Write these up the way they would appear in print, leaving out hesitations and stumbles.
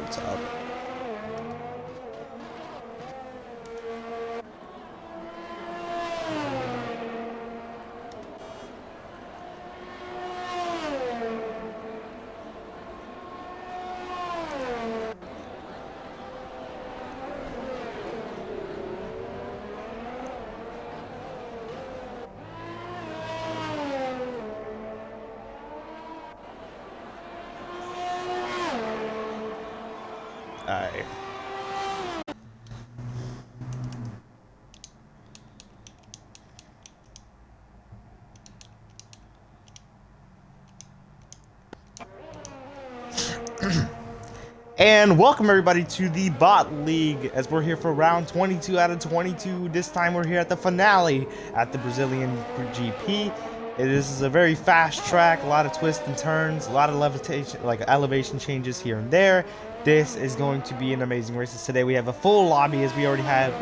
what's up. Alright. And welcome everybody to the Bot League, as we're here for round 22 out of 22. This time we're here at the finale at the Brazilian GP. This is a very fast track, a lot of twists and turns, a lot of levitation, like elevation changes here and there. This is going to be an amazing race. Today we have a full lobby, as we already have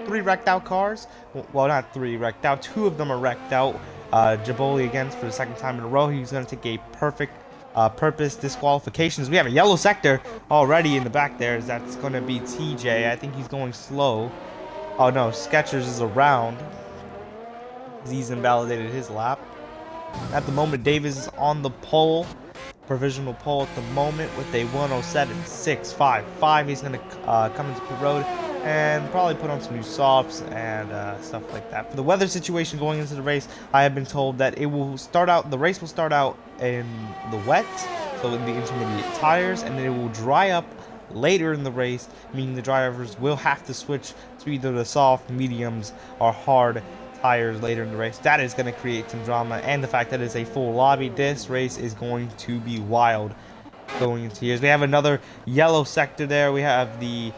3 wrecked out cars. Well, not 3 wrecked out, 2 of them are wrecked out. Jaboli again for the 2nd time in a row. He's going to take a perfect purpose disqualifications. We have a yellow sector already in the back there. That's going to be TJ. I think he's going slow. Oh no, Skechers is around. He's invalidated his lap. At the moment, Davis is on the pole, provisional pole at the moment with a 107.655. He's going to come into pit road and probably put on some new softs and stuff like that. For the weather situation going into the race, I have been told that it will start out, the race will start out in the wet, so in the intermediate tires, and then it will dry up later in the race, meaning the drivers will have to switch to either the soft, mediums, or hard tires later in the race. That is going to create some drama, and the fact that it's a full lobby, this race is going to be wild going into here. We have another yellow sector there. We have the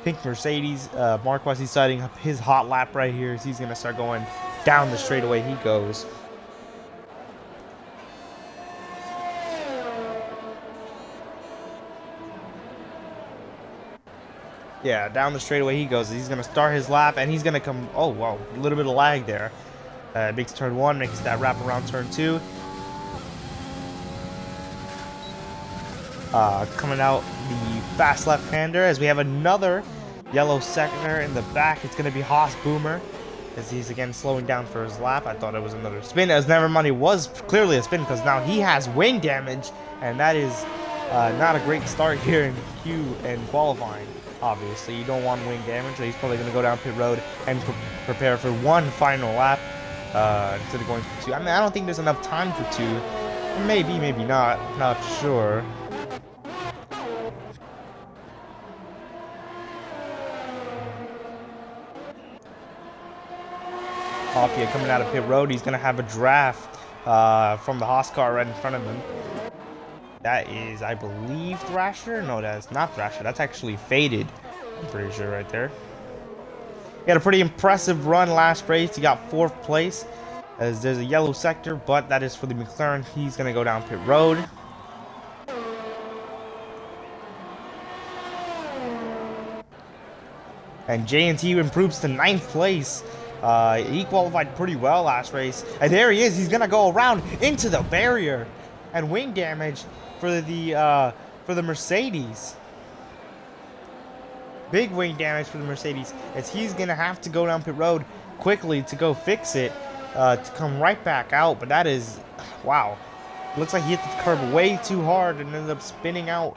pink Mercedes. Marquez, he's setting up his hot lap right here. He's going to start going down the straightaway. He goes. Yeah, down the straightaway he goes. He's going to start his lap, and he's going to come... Oh, wow, a little bit of lag there. Makes turn 1, makes that wrap around turn 2. Coming out the fast left-hander, as we have another yellow sector in the back. It's going to be Haas Boomer, as he's again slowing down for his lap. I thought it was another spin, as never mind, it was clearly a spin, because now he has wing damage, and that is not a great start here in Q and qualifying. Obviously, you don't want wing damage, so he's probably going to go down pit road and prepare for 1 final lap instead of going for 2. I mean, I don't think there's enough time for 2. Maybe, maybe not. Not sure. Hoffia coming out of pit road. He's going to have a draft from the Haas car right in front of him. That is, I believe, Thrasher. No, that's not Thrasher. That's actually Faded. I'm pretty sure right there. He had a pretty impressive run last race. He got 4th place. As there's a yellow sector, but that is for the McLaren. He's going to go down pit road. And J&T improves to 9th place. He qualified pretty well last race. And there he is. He's going to go around into the barrier. And wing damage for the Mercedes. Big wing damage for the Mercedes, as he's going to have to go down pit road quickly to go fix it, to come right back out. But that is, wow. Looks like he hit the curb way too hard and ended up spinning out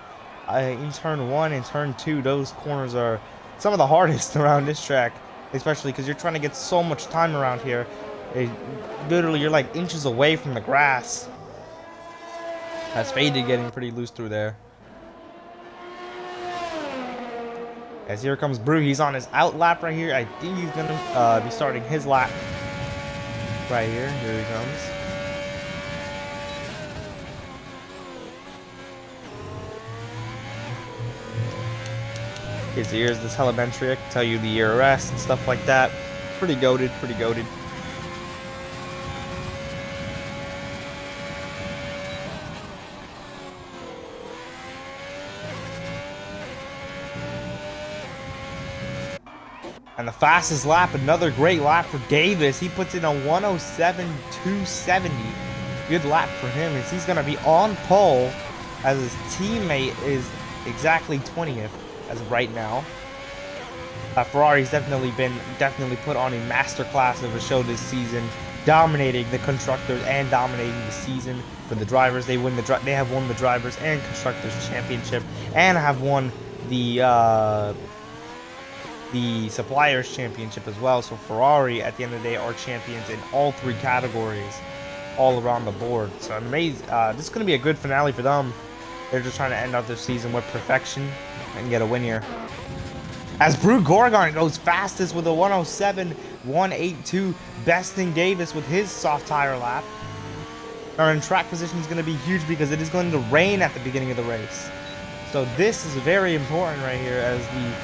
in turn 1 and turn 2. Those corners are some of the hardest around this track, especially because you're trying to get so much time around here. Literally, you're like inches away from the grass. That's Faded getting pretty loose through there. As here comes Brew. He's on his out lap right here. I think he's going to be starting his lap right here. Here he comes. Okay, so here's this telemetry. I can tell you the ERS and stuff like that. Pretty goated, pretty goated. And the fastest lap, another great lap for Davis. He puts in a 107.270. Good lap for him, as he's going to be on pole as his teammate is exactly 20th as of right now. Ferrari's definitely put on a masterclass of a show this season, dominating the constructors and dominating the season for the drivers. They have won the drivers and constructors championship, and have won the suppliers championship as well. So Ferrari, at the end of the day, are champions in all three categories, all around the board. So amazing. This is going to be a good finale for them. They're just trying to end out their season with perfection and get a win here. As Brew Gorgon goes fastest with a 107.182, besting Davis with his soft tire lap. Our in track position is going to be huge because it is going to rain at the beginning of the race. So this is very important right here, as the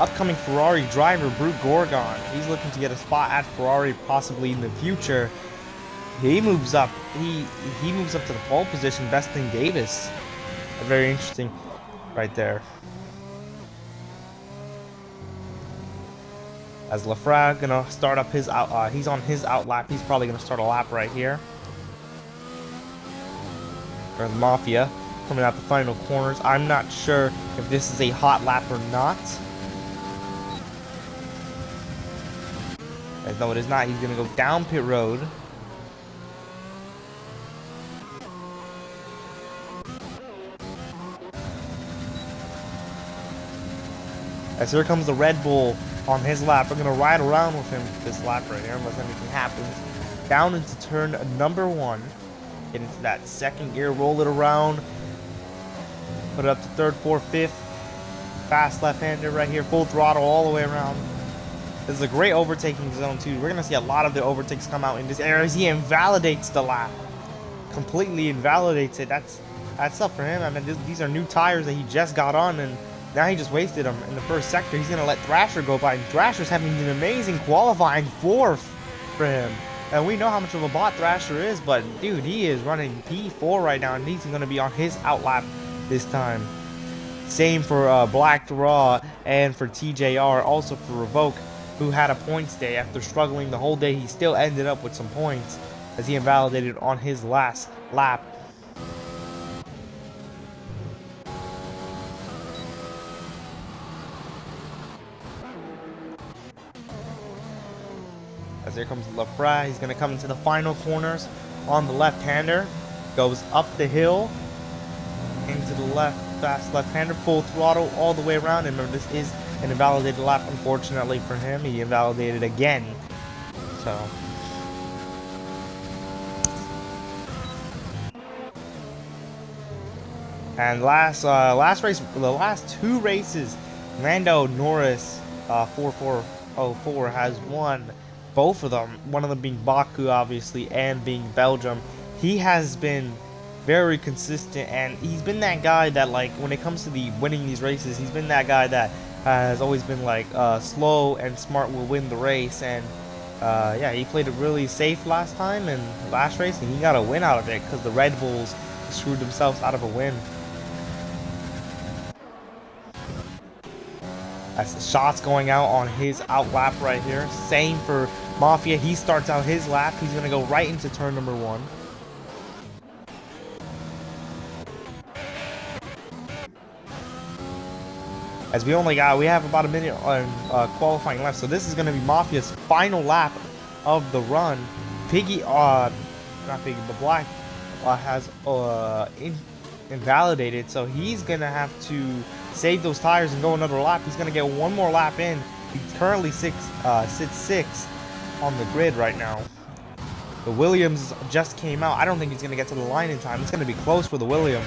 upcoming Ferrari driver, Brew Gorgon, he's looking to get a spot at Ferrari possibly in the future. He moves up. He moves up to the pole position, besting Davis. Very interesting right there. As Lafrag gonna start up his out, he's on his out lap. He's probably gonna start a lap right here. Or the Mafia coming out the final corners. I'm not sure if this is a hot lap or not. No, it is not. He's gonna go down pit road. As here comes the Red Bull on his lap. We're going to ride around with him this lap right here unless anything happens. Down into turn number 1. Get into that second gear, roll it around. Put it up to third, fourth, fifth. Fast left-hander right here, full throttle all the way around. This is a great overtaking zone too. We're going to see a lot of the overtakes come out in this area as he invalidates the lap. Completely invalidates it. That's tough for him. I mean, these are new tires that he just got on, and now he just wasted them in the first sector. He's going to let Thrasher go by. And Thrasher's having an amazing qualifying 4th for him. And we know how much of a bot Thrasher is, but dude, he is running P4 right now, and he's going to be on his outlap this time. Same for Black Raw and for TJR, also for Revoke, who had a points day. After struggling the whole day, he still ended up with some points as he invalidated on his last lap. As here comes Lafra, he's going to come into the final corners on the left-hander. Goes up the hill, into the left, fast left-hander, full throttle all the way around. And remember, this is an invalidated lap, unfortunately for him. He invalidated again. So, and last race, the last 2 races, Lando Norris 4404 has won both of them, one of them being Baku, obviously, and being Belgium. He has been very consistent, and he's been that guy that, like, when it comes to winning these races, he's been that guy that has always been like slow and smart will win the race. And yeah, he played it really safe last time and last race, and he got a win out of it because the Red Bulls screwed themselves out of a win. As the shots going out on his out lap right here. Same for Mafia. He starts out his lap. He's going to go right into turn number 1. As we have about a minute on qualifying left. So this is going to be Mafia's final lap of the run. Piggy, not Piggy, but Black has invalidated. So he's going to have to save those tires and go another lap. He's going to get one more lap in. He currently sits 6th on the grid right now. The Williams just came out. I don't think he's going to get to the line in time. It's going to be close for the Williams.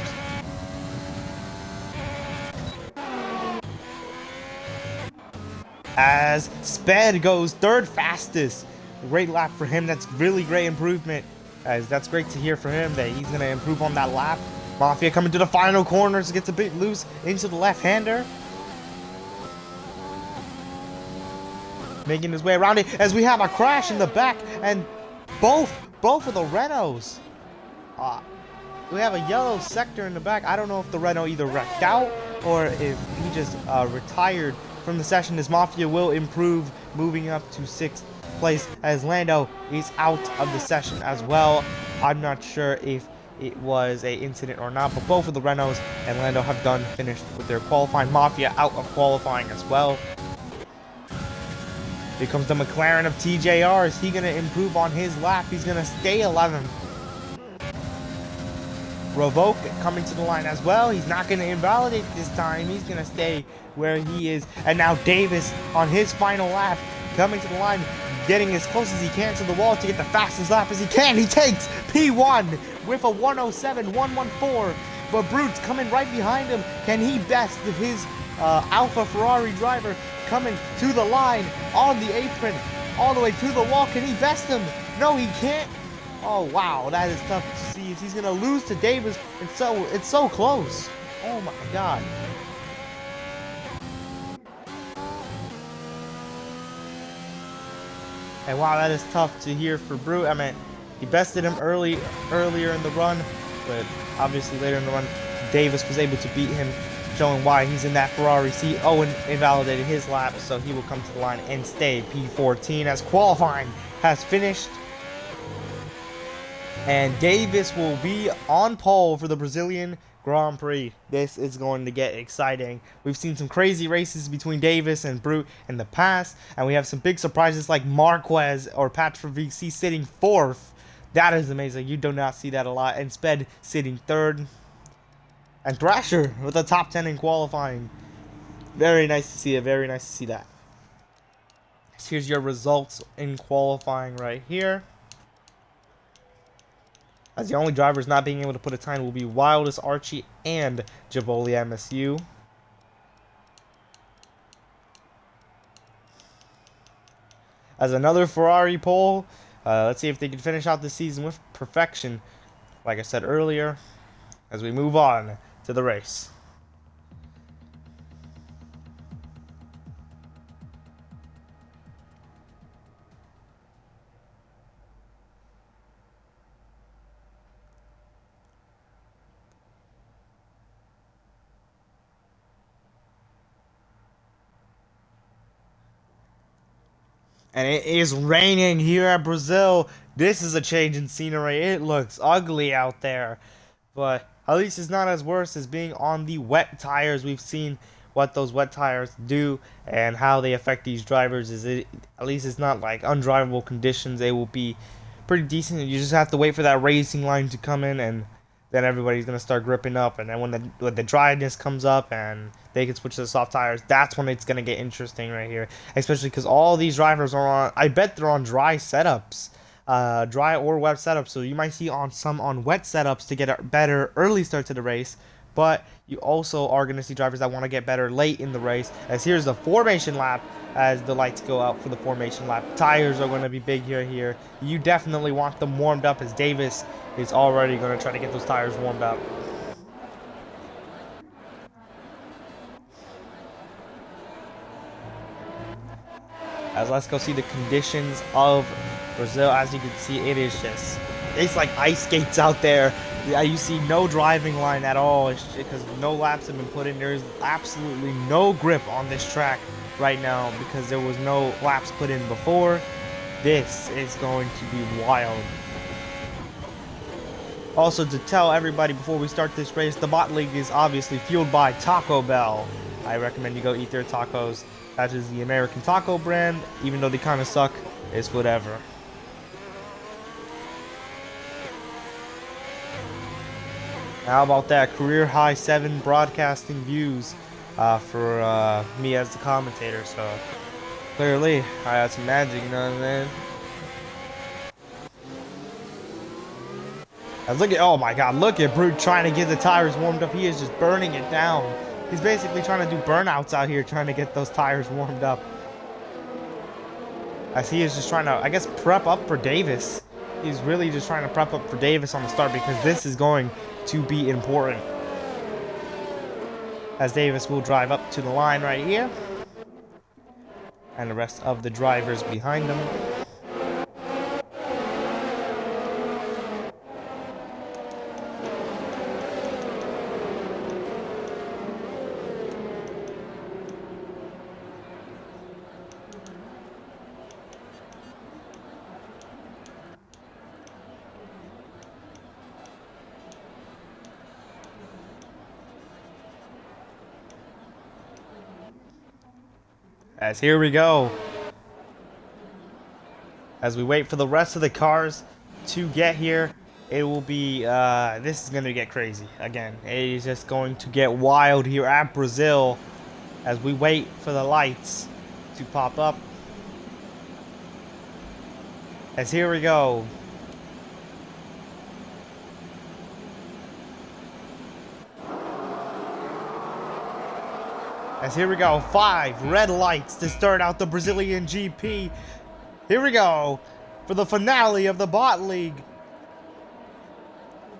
As Sped goes 3rd fastest. Great lap for him. That's really great improvement. As that's great to hear for him that he's going to improve on that lap. Mafia coming to the final corners, gets a bit loose into the left-hander. Making his way around it as we have a crash in the back, and both of the Renaults. We have a yellow sector in the back. I don't know if the Renault either wrecked out or if he just retired from the session. As Mafia will improve, moving up to 6th place as Lando is out of the session as well. I'm not sure if it was a incident or not, but both of the Renaults and Lando have finished with their qualifying. Mafia out of qualifying as well. Here comes the McLaren of TJR. Is he going to improve on his lap? He's going to stay 11th. Revoke coming to the line as well. He's not going to invalidate this time. He's going to stay where he is. And now Davis on his final lap coming to the line, getting as close as he can to the wall to get the fastest lap as he can. He takes P1 with a 107.114. But Brute's coming right behind him. Can he best his Alpha Ferrari driver coming to the line on the apron all the way to the wall? Can he best him? No, he can't. Oh wow, that is tough to see. He's gonna lose to Davis. It's so close. Oh my god. And wow, that is tough to hear for Brute. I mean, he bested him earlier in the run, but obviously later in the run, Davis was able to beat him, showing why he's in that Ferrari seat. Owen invalidated his lap, so he will come to the line and stay P14 as qualifying has finished. And Davis will be on pole for the Brazilian Grand Prix. This is going to get exciting. We've seen some crazy races between Davis and Brute in the past, and we have some big surprises like Marquez or Patrick sitting 4th. That is amazing. You do not see that a lot. And Sped sitting 3rd. And Thrasher with a top 10 in qualifying. Very nice to see it. Very nice to see that. So here's your results in qualifying right here. As the only drivers not being able to put a time will be Wildest Archie and Javoli MSU. As another Ferrari pole, let's see if they can finish out the season with perfection, like I said earlier, as we move on to the race. And it is raining here at Brazil. This is a change in scenery. It looks ugly out there. But at least it's not as worse as being on the wet tires. We've seen what those wet tires do and how they affect these drivers. At least it's not like undrivable conditions. They will be pretty decent. You just have to wait for that racing line to come in, and then everybody's going to start gripping up. And then when the dryness comes up and they can switch to the soft tires, that's when it's going to get interesting right here. Especially because all these drivers are on, I bet they're on dry setups. Dry or wet setups. So you might see some on wet setups to get a better early start to the race. But you also are going to see drivers that want to get better late in the race. As here's the formation lap as the lights go out for the formation lap. Tires are going to be big here. You definitely want them warmed up as Davis is already going to try to get those tires warmed up. As let's go see the conditions of Brazil. As you can see, it's like ice skates out there. You see no driving line at all because no laps have been put in. There's absolutely no grip on this track right now because there was no laps put in before. This is going to be wild. Also, to tell everybody before we start this race, the bot league is obviously fueled by Taco Bell. I recommend you go eat their tacos. That is the American taco brand. Even though they kind of suck, it's whatever. How about that? Career high 7 broadcasting views for me as the commentator. So clearly, I had some magic, you know what I mean? Look at, oh my god, look at Brute trying to get the tires warmed up. He is just burning it down. He's basically trying to do burnouts out here, trying to get those tires warmed up. As he is just trying to, I guess, prep up for Davis. He's really just trying to prep up for Davis on the start because this is going to be important. As Davis will drive up to the line right here. And the rest of the drivers behind him. As here we go. As we wait for the rest of the cars to get here, it will be, this is going to get crazy. Again, it is just going to get wild here at Brazil as we wait for the lights to pop up. As here we go. As here we go, 5 red lights to start out the Brazilian GP. Here we go for the finale of the Bot League.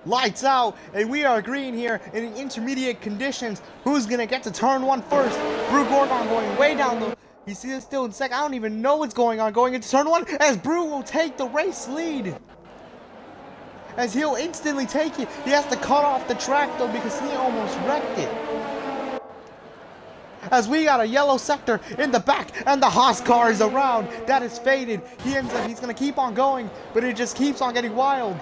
Lights out, and we are green here in the intermediate conditions. Who's gonna get to turn 1 first? Brew Gorgon going way down the. You see this still in second. I don't even know what's going on going into turn 1 as Brew will take the race lead. As he'll instantly take it. He has to cut off the track though because he almost wrecked it. As we got a yellow sector in the back and the Haas car is around. That is faded. He's gonna keep on going, but it just keeps on getting wild.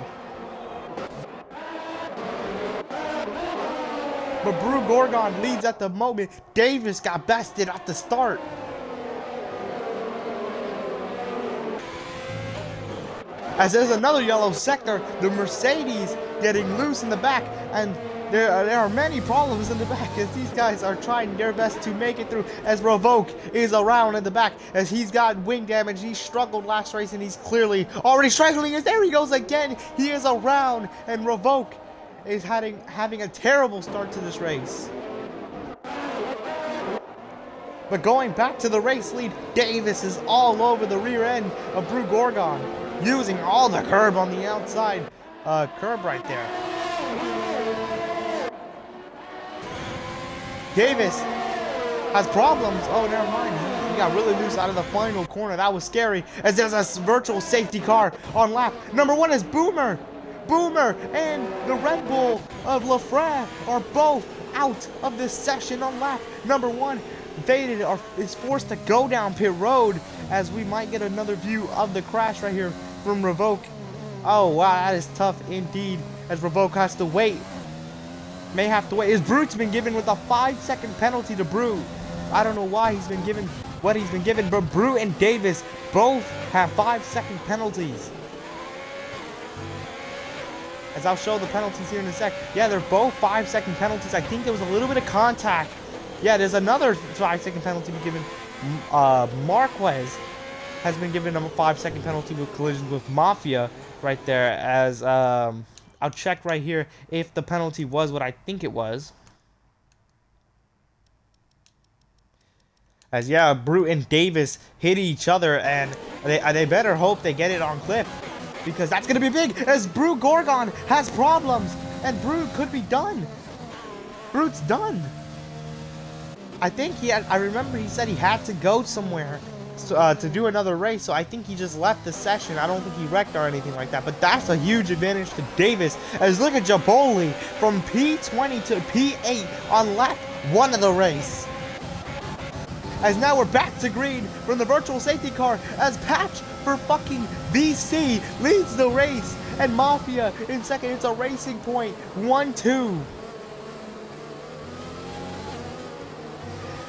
But Brew Gorgon leads at the moment. Davis got bested at the start. As there's another yellow sector, the Mercedes getting loose in the back, and there are many problems in the back as these guys are trying their best to make it through. As Revoke is around in the back as he's got wing damage. He struggled last race and he's clearly already struggling. As there he goes again. He is around, and Revoke is having a terrible start to this race. But going back to the race lead, Davis is all over the rear end of Brew Gorgon, using all the curb on the outside curb right there. Davis has problems. Oh, never mind. He got really loose out of the final corner. That was scary as there's a virtual safety car on lap number 1 is Boomer. Boomer and the Red Bull of Lafrance are both out of this session on lap number 1. Faded is forced to go down pit road as we might get another view of the crash right here from Revoke. Oh wow, that is tough indeed as Revoke has to wait. May have to wait. His Brute's been given with a 5-second penalty to Brew. I don't know why he's been given what he's been given, but Brew and Davis both have 5-second penalties. As I'll show the penalties here in a sec. Yeah, they're both 5-second penalties. I think there was a little bit of contact. Yeah, there's another 5-second penalty given. Marquez has been given a 5-second penalty with collisions with Mafia right there. As I'll check right here if the penalty was what I think it was. As yeah, Brute and Davis hit each other, and they better hope they get it on clip, because that's gonna be big. As Brew Gorgon has problems, and Brute could be done. Brute's done. I think I remember he said he had to go somewhere to do another race, so I think he just left the session. I don't think he wrecked or anything like that, but that's a huge advantage to Davis. As look at Jaboli from P20 to P8 on lap 1 of the race. As now we're back to green from the virtual safety car as Patch for fucking VC leads the race, and Mafia in second. It's a racing point 1-2.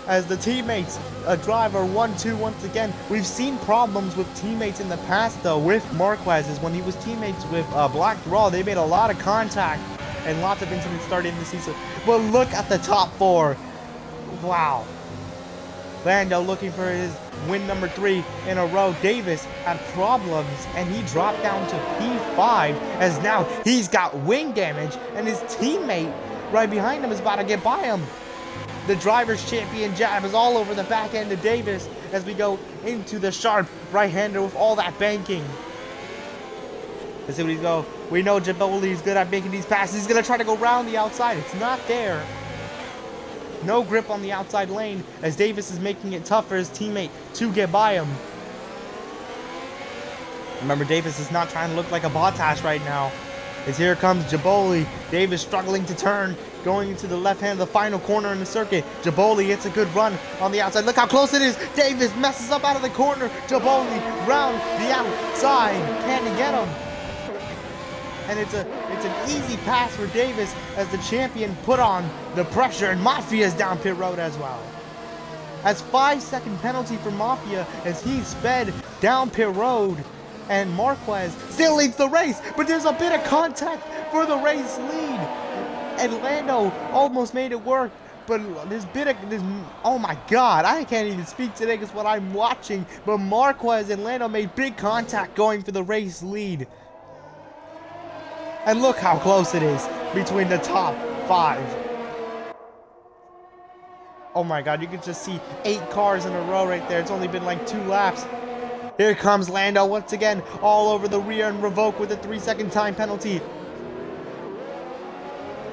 As the teammates driver 1-2 once again. We've seen problems with teammates in the past though with Marquez, is when he was teammates with Black Raw. They made a lot of contact and lots of incidents started in the season. But look at the top 4. Wow. Lando looking for his win number 3 in a row. Davis had problems and he dropped down to P5 as now he's got wing damage and his teammate right behind him is about to get by him. The driver's champion jab is all over the back end of Davis as we go into the sharp right-hander with all that banking. Let's see what he's go. We know Jaboli is good at making these passes. He's going to try to go around the outside. It's not there. No grip on the outside lane as Davis is making it tough for his teammate to get by him. Remember, Davis is not trying to look like a Bottas right now. As here comes Jaboli. Davis struggling to turn, going into the left hand of the final corner in the circuit. Jaboli gets a good run on the outside. Look how close it is. Davis messes up out of the corner. Jaboli round the outside. Can he get him? And it's an easy pass for Davis as the champion put on the pressure, and Mafia's down pit road as well. as 5-second penalty for Mafia as he sped down pit road. And Marquez still leads the race, but there's a bit of contact for the race lead. And Lando almost made it work, but this oh my god, I can't even speak today because what I'm watching. But Marquez and Lando made big contact going for the race lead. And look how close it is between the top 5. Oh my god, you can just see 8 cars in a row right there. It's only been like 2 laps. Here comes Lando once again, all over the rear and revoke with a 3-second time penalty.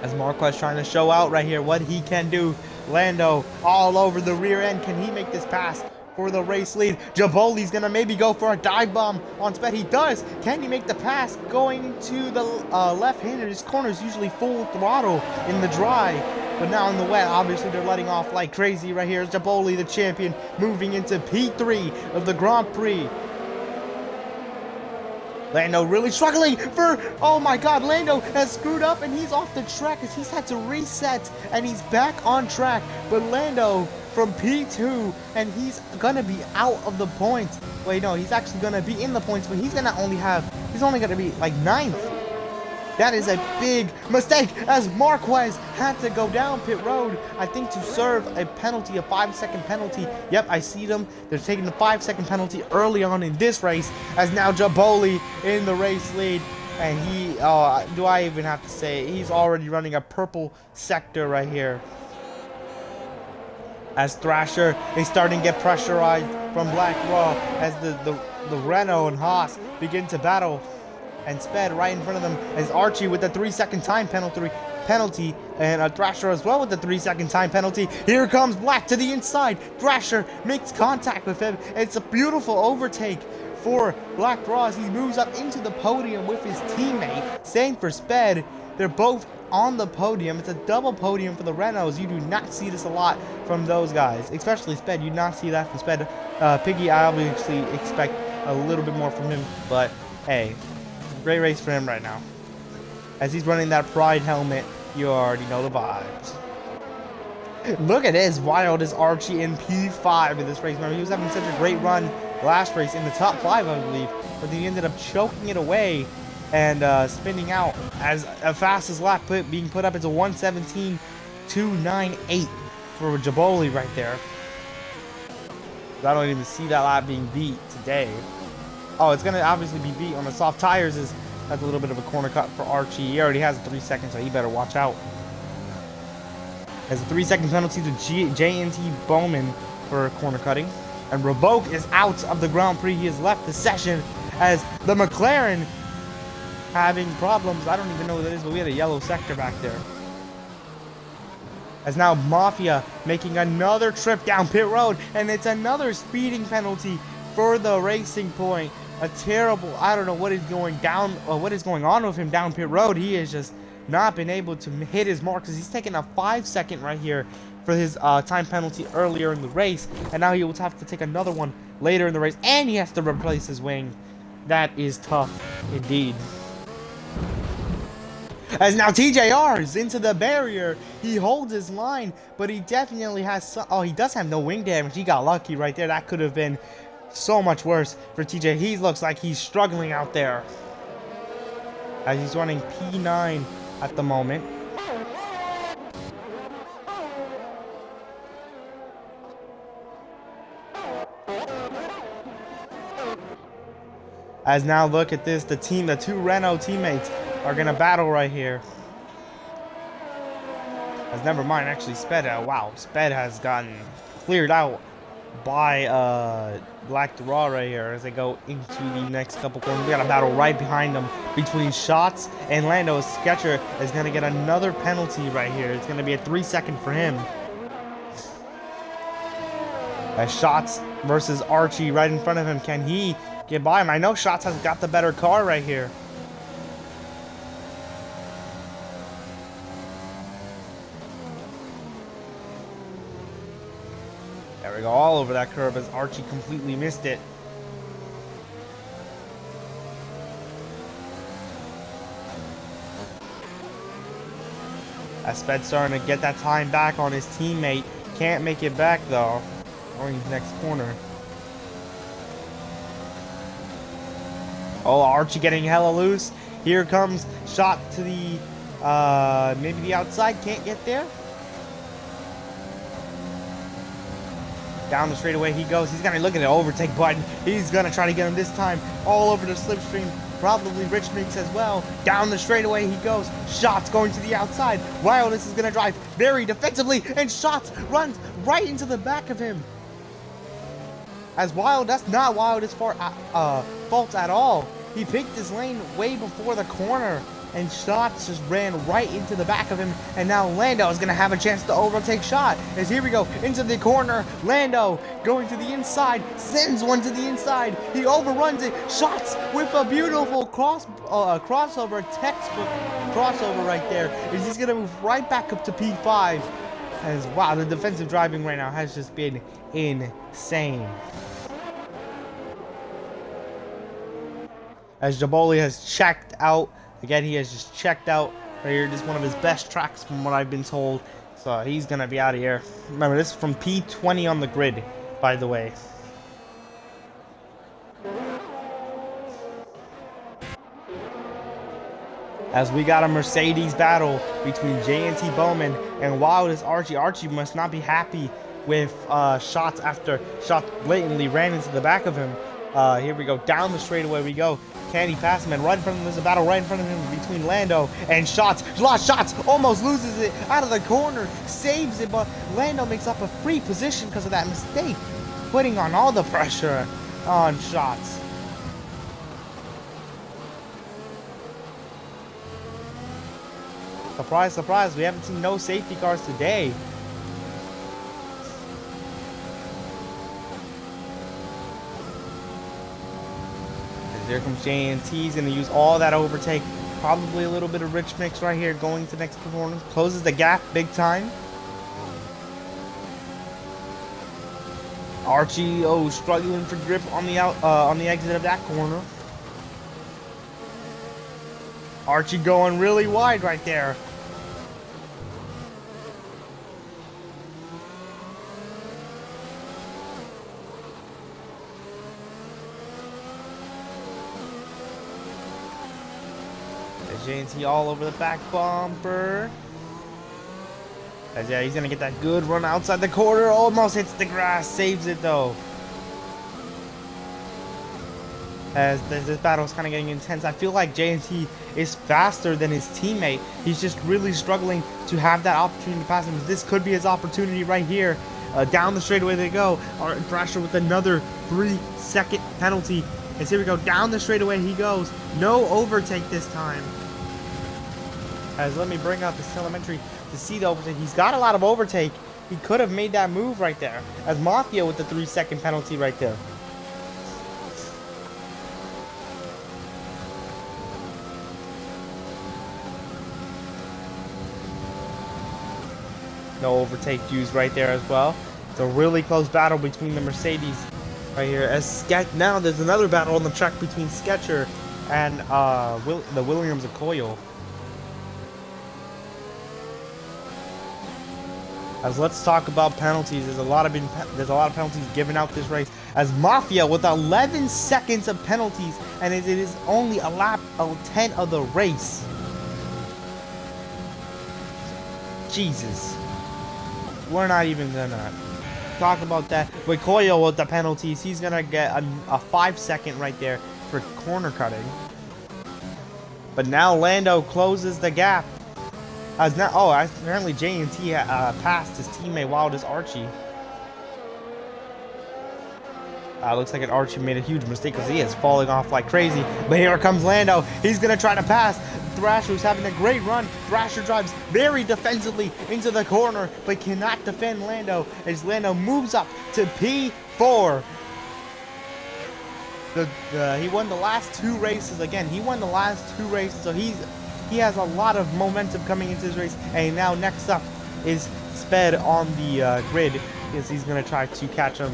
As Marquez trying to show out right here what he can do. Lando all over the rear end. Can he make this pass for the race lead? Jaboli's gonna maybe go for a dive bomb on Sped. He does. Can he make the pass going to the left-hander? His corner is usually full throttle in the dry, but now in the wet, obviously they're letting off like crazy right here. Jaboli, the champion, moving into P3 of the Grand Prix. Lando really struggling for, oh my god, Lando has screwed up and he's off the track as he's had to reset and he's back on track. But Lando from P2 and he's gonna be out of the points. Wait, no, he's actually gonna be in the points, but he's only gonna be like 9th. That is a big mistake as Marquez had to go down pit road, I think, to serve a penalty, a 5-second penalty. Yep, I see them. They're taking the 5-second penalty early on in this race as now Jaboli in the race lead. And he, do I even have to say, he's already running a purple sector right here. As Thrasher is starting to get pressurized from Black Raw as the Renault and Haas begin to battle. And Sped right in front of them as Archie with the 3-second time penalty, and a Thrasher as well with the 3-second time penalty. Here comes Black to the inside. Thrasher makes contact with him. It's a beautiful overtake for Black Raw as he moves up into the podium with his teammate. Same for Sped. They're both on the podium. It's a double podium for the Renaults. You do not see this a lot from those guys, especially Sped. You do not see that from Sped. Piggy, I obviously expect a little bit more from him, but hey, great race for him right now. As he's running that Pride helmet, you already know the vibes. Look at this, wild as Archie in P5 in this race. Remember, he was having such a great run last race in the top 5, I believe, but then he ended up choking it away and spinning out as a fastest lap being put up. It's a 1:17.298 for Jaboli right there. I don't even see that lap being beat today. Oh, it's gonna obviously be beat on the soft tires. That's a little bit of a corner cut for Archie. He already has 3 seconds, so he better watch out. As a 3-second penalty to JNT Bowman for corner cutting. And Revoke is out of the Grand Prix. He has left the session as the McLaren having problems. I don't even know what that is, but we had a yellow sector back there. As now Mafia making another trip down pit road, and it's another speeding penalty for the Racing Point. A terrible, I don't know what is going on with him down pit road. He has just not been able to hit his mark because he's taking a 5-second right here for his time penalty earlier in the race, and now he will have to take another one later in the race, and he has to replace his wing. That is tough indeed. As now TJR is into the barrier. He holds his line, but he definitely has some, oh, he does have no wing damage. He got lucky right there. That could have been so much worse for TJ. He looks like he's struggling out there as he's running P9 at the moment. As now look at this, the 2 Renault teammates are gonna battle right here. As never mind, actually Sped, wow, Sped has gotten cleared out by Black Raw right here as they go into the next couple corners. We got a battle right behind them between Shots and Lando. Sketcher is gonna get another penalty right here. It's gonna be a 3-second for him. As Shots versus Archie right in front of him. Can he get by him? I know Shots has got the better car right here. There we go, all over that curve as Archie completely missed it. As Sped starting to get that time back on his teammate. Can't make it back though. going into the next corner. Oh, Archie getting hella loose. Here comes shot to the, maybe the outside. Can't get there. Down the straightaway he goes. He's gonna look at the overtake button. He's gonna try to get him this time. All over the slipstream. Probably Rich Mix as well. Down the straightaway he goes. Shots going to the outside. Wildness is gonna drive very defensively, and Shots runs right into the back of him. As Wild, that's not Wild's fault at all. He picked his lane way before the corner, and Shots just ran right into the back of him. And now Lando is going to have a chance to overtake Shot. As here we go, into the corner. Lando going to the inside, sends one to the inside. He overruns it. Shots with a beautiful crossover, textbook crossover right there. Is he's going to move right back up to P5. As wow, the defensive driving right now has just been insane. As Jaboli has checked out. Again, he has just checked out right here. This is one of his best tracks from what I've been told. So he's going to be out of here. Remember, this is from P20 on the grid, by the way. As we got a Mercedes battle between J&T Bowman and Wildest Archie. Archie must not be happy with Shots after Shots blatantly ran into the back of him. Here we go. Down the straightaway we go. Can he pass him? And right in front of him, there's a battle right in front of him between Lando and Shots. Shots almost loses it out of the corner. Saves it, but Lando makes up a free position because of that mistake. Putting on all the pressure on Shots. Surprise, surprise. We haven't seen no safety cars today. There comes J&T. He's going to use all that overtake. Probably a little bit of Rich Mix right here going to the next performance. Closes the gap big time. Archie, struggling for grip on the exit of that corner. Archie going really wide right there. J&T all over the back bumper. As yeah, he's gonna get that good run outside the corner. Almost hits the grass, saves it though. As this battle is kind of getting intense, I feel like J&T is faster than his teammate. He's just really struggling to have that opportunity to pass him. This could be his opportunity right here. Down the straightaway they go. Thrasher with another 3-second penalty. As here we go, down the straightaway he goes. No overtake this time. As let me bring out this telemetry to see the overtake. He's got a lot of overtake. He could have made that move right there. As Mafia with the 3-second penalty right there. No overtake used right there as well. It's a really close battle between the Mercedes right here. As now there's another battle on the track between Sketcher and the Williams of Coyle. As let's talk about penalties. There's a lot of penalties given out this race. As Mafia with 11 seconds of penalties, and it is only a lap of 10 of the race. Jesus, we're not even gonna talk about that. With Coyle with the penalties, he's gonna get a 5-second right there for corner cutting. But now Lando closes the gap. As now, apparently J&T passed his teammate Wildest Archie. Looks like Archie made a huge mistake because he is falling off like crazy. But here comes Lando. He's going to try to pass. Thrasher is having a great run. Thrasher drives very defensively into the corner, but cannot defend Lando as Lando moves up to P4. He won the last 2 races again. He won the last 2 races, so he has a lot of momentum coming into this race. And now next up is Sped on the grid because he's going to try to catch him.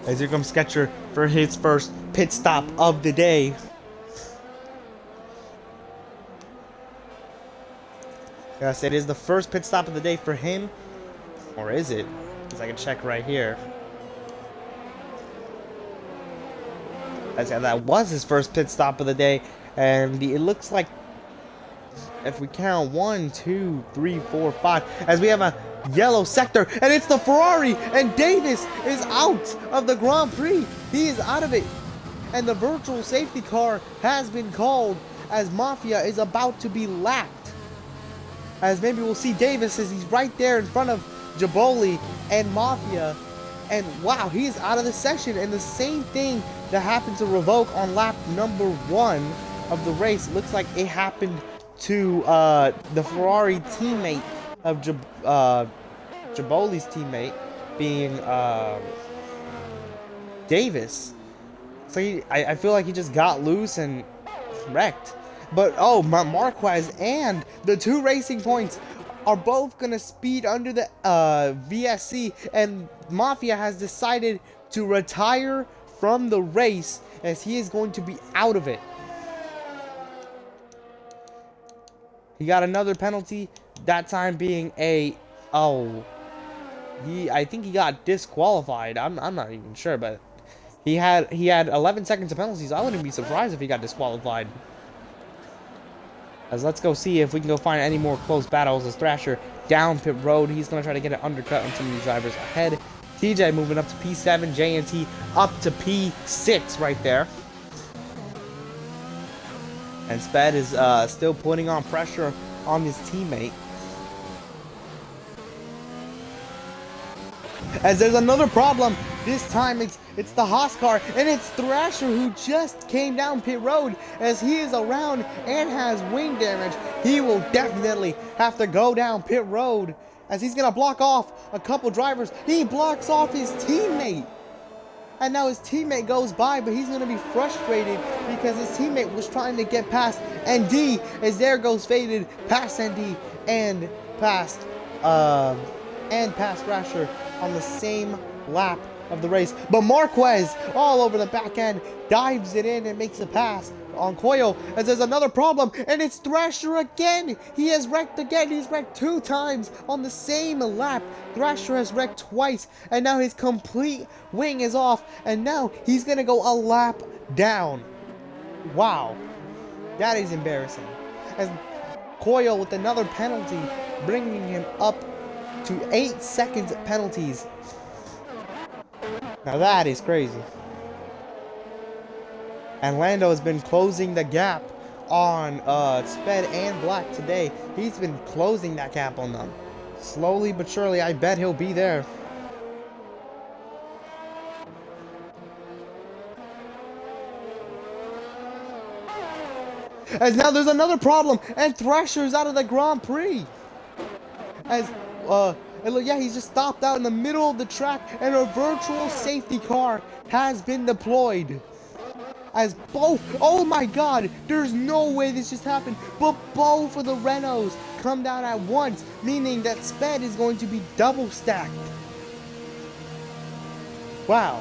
As here comes Sketcher for his first pit stop of the day. Yes, it is the first pit stop of the day for him. Or is it? Because I can check right here. That was his first pit stop of the day. And it looks like, if we count 1, 2, 3, 4, 5, as we have a yellow sector, and it's the Ferrari, and Davis is out of the Grand Prix. He is out of it. And the virtual safety car has been called as Mafia is about to be lapped. As maybe we'll see Davis as he's right there in front of Jaboli and Mafia. And wow, he's out of the session. And the same thing that happened to Revoke on lap number 1 of the race. It looks like it happened to the Ferrari teammate of Jaboli's teammate being Davis. So I feel like he just got loose and wrecked. But oh, Marquez and the 2 racing points are both gonna speed under the VSC, and Mafia has decided to retire from the race as he is going to be out of it. He got another penalty, that time being I think he got disqualified. I'm not even sure, but he had 11 seconds of penalties. I wouldn't be surprised if he got disqualified. As let's go see if we can go find any more close battles. As Thrasher down pit road, he's gonna try to get an undercut on some of these drivers ahead. TJ moving up to P7, JNT up to P6 right there. And Sped is still putting on pressure on his teammate. As there's another problem, this time it's the Haas car, and it's Thrasher who just came down pit road. As he is around and has wing damage, he will definitely have to go down pit road, as he's gonna block off a couple drivers. He blocks off his teammate, and now his teammate goes by, but he's gonna be frustrated because his teammate was trying to get past ND, as there goes Faded past ND and past Thrasher on the same lap of the race. But Marquez, all over the back end, dives it in and makes a pass on Coyle, as there's another problem, and it's Thrasher again. He has wrecked again. He's wrecked 2 times on the same lap. Thrasher has wrecked twice, and now his complete wing is off, and now he's gonna go a lap down. Wow, that is embarrassing. As Coyle with another penalty, bringing him up to 8 seconds penalties. Now that is crazy. And Lando has been closing the gap on Sped and Black today. He's been closing that gap on them. Slowly but surely, I bet he'll be there. As now there's another problem, and Thrasher's out of the Grand Prix. As yeah, he's just stopped out in the middle of the track, and a virtual safety car has been deployed. As both, oh my god, there's no way this just happened, but both of the Renaults come down at once, meaning that Sped is going to be double stacked. Wow,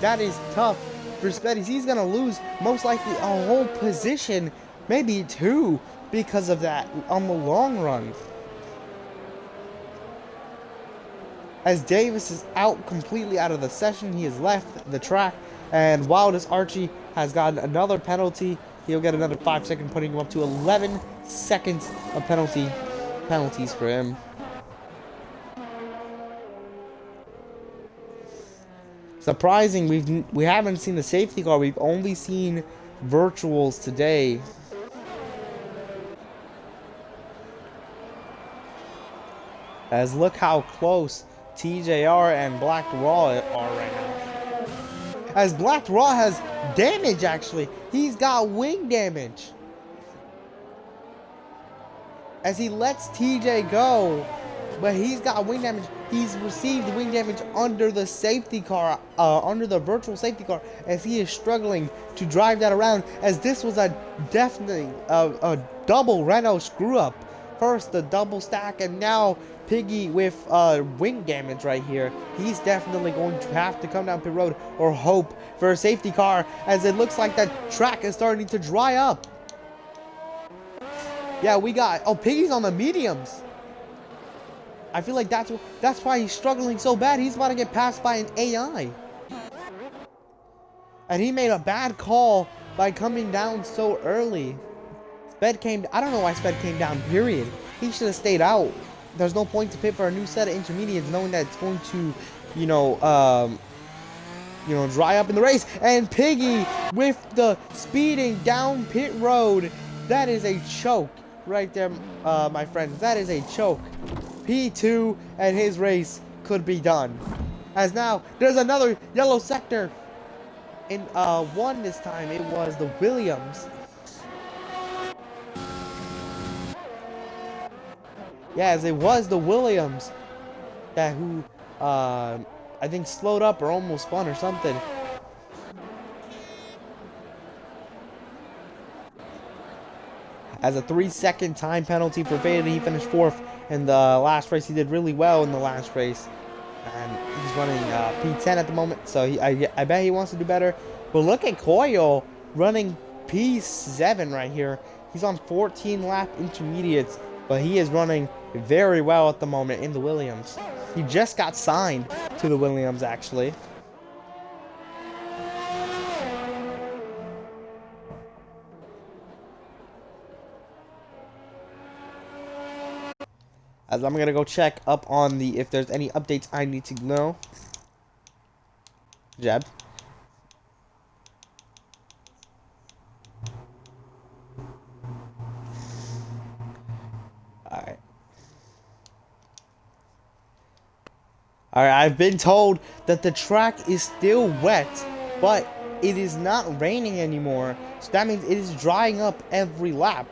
that is tough for Sped. He's gonna lose most likely a whole position, maybe 2, because of that on the long run. As Davis is completely out of the session, he has left the track, and Wildest Archie has gotten another penalty. He'll get another 5 seconds, putting him up to 11 seconds of penalties for him. Surprising, we haven't seen the safety car. We've only seen virtuals today. As look how close TJR and Black Raw are right now. As Black Raw has damage, actually. He's got wing damage. As he lets TJ go, but he's got wing damage. He's received wing damage under the safety car, under the virtual safety car, as he is struggling to drive that around, as this was a definitely a double Renault screw up. First the double stack, and now Piggy with wing damage right here. He's definitely going to have to come down pit road or hope for a safety car, as it looks like that track is starting to dry up. Yeah, we got... Oh, Piggy's on the mediums. I feel like that's why he's struggling so bad. He's about to get passed by an AI. And he made a bad call by coming down so early. Sped came... I don't know why Sped came down, period. He should have stayed out. There's no point to pit for a new set of intermediates knowing that it's going to, dry up in the race. And Piggy with the speeding down pit road. That is a choke right there, my friends. That is a choke. P2 and his race could be done. As now, there's another yellow sector. In one this time, it was the Williams. Yes, it was the Williams that who, I think slowed up or almost spun or something. As a 3-second time penalty for Faded, he finished 4th in the last race. He did really well in the last race. And he's running P10 at the moment, so I bet he wants to do better. But look at Coyle running P7 right here. He's on 14 lap intermediates, but he is running very well at the moment in the Williams. He just got signed to the Williams, actually. As I'm gonna go check up on if there's any updates I need to know. Jeb. Alright. Alright, I've been told that the track is still wet, but it is not raining anymore. So that means it is drying up every lap.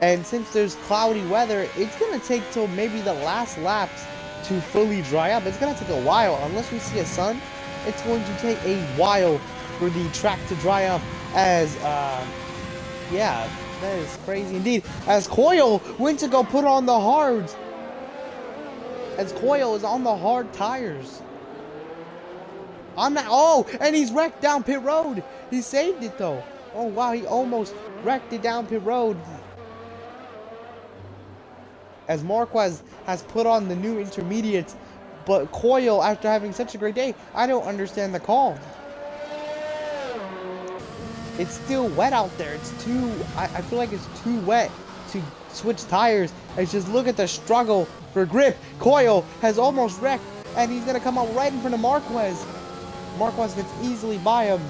And since there's cloudy weather, it's going to take till maybe the last laps to fully dry up. It's going to take a while. Unless we see a sun, it's going to take a while for the track to dry up. As, yeah, that is crazy indeed. As Coyle went to go put on the hards. As Coyle is on the hard tires. Oh, and he's wrecked down pit road. He saved it though. Oh, wow, he almost wrecked it down pit road. As Marquez has put on the new intermediates, but Coyle, after having such a great day, I don't understand the call. It's still wet out there. It's too, I feel like it's too wet to switch tires. And just look at the struggle for grip. Coyle has almost wrecked, and he's going to come out right in front of Marquez. Marquez gets easily by him.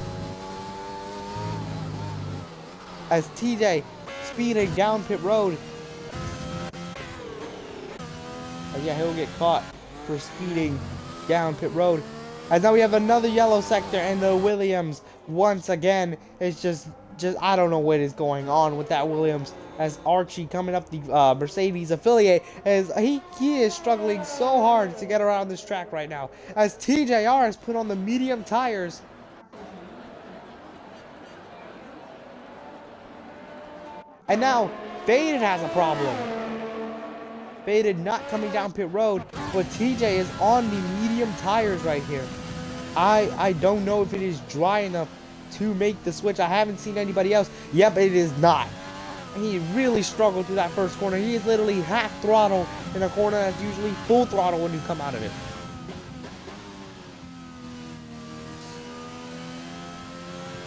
As TJ speeding down pit road. Yeah, he'll get caught for speeding down pit road. And now we have another yellow sector, and the Williams once again is just I don't know what is going on with that Williams. As Archie coming up the Mercedes affiliate, as he is struggling so hard to get around this track right now. As TJR has put on the medium tires. And now Faded has a problem. Faded not coming down pit road, but TJ is on the medium tires right here. I don't know if it is dry enough to make the switch. I haven't seen anybody else. Yep, it is not. He really struggled through that first corner. He is literally half throttle in a corner that's usually full throttle when you come out of it.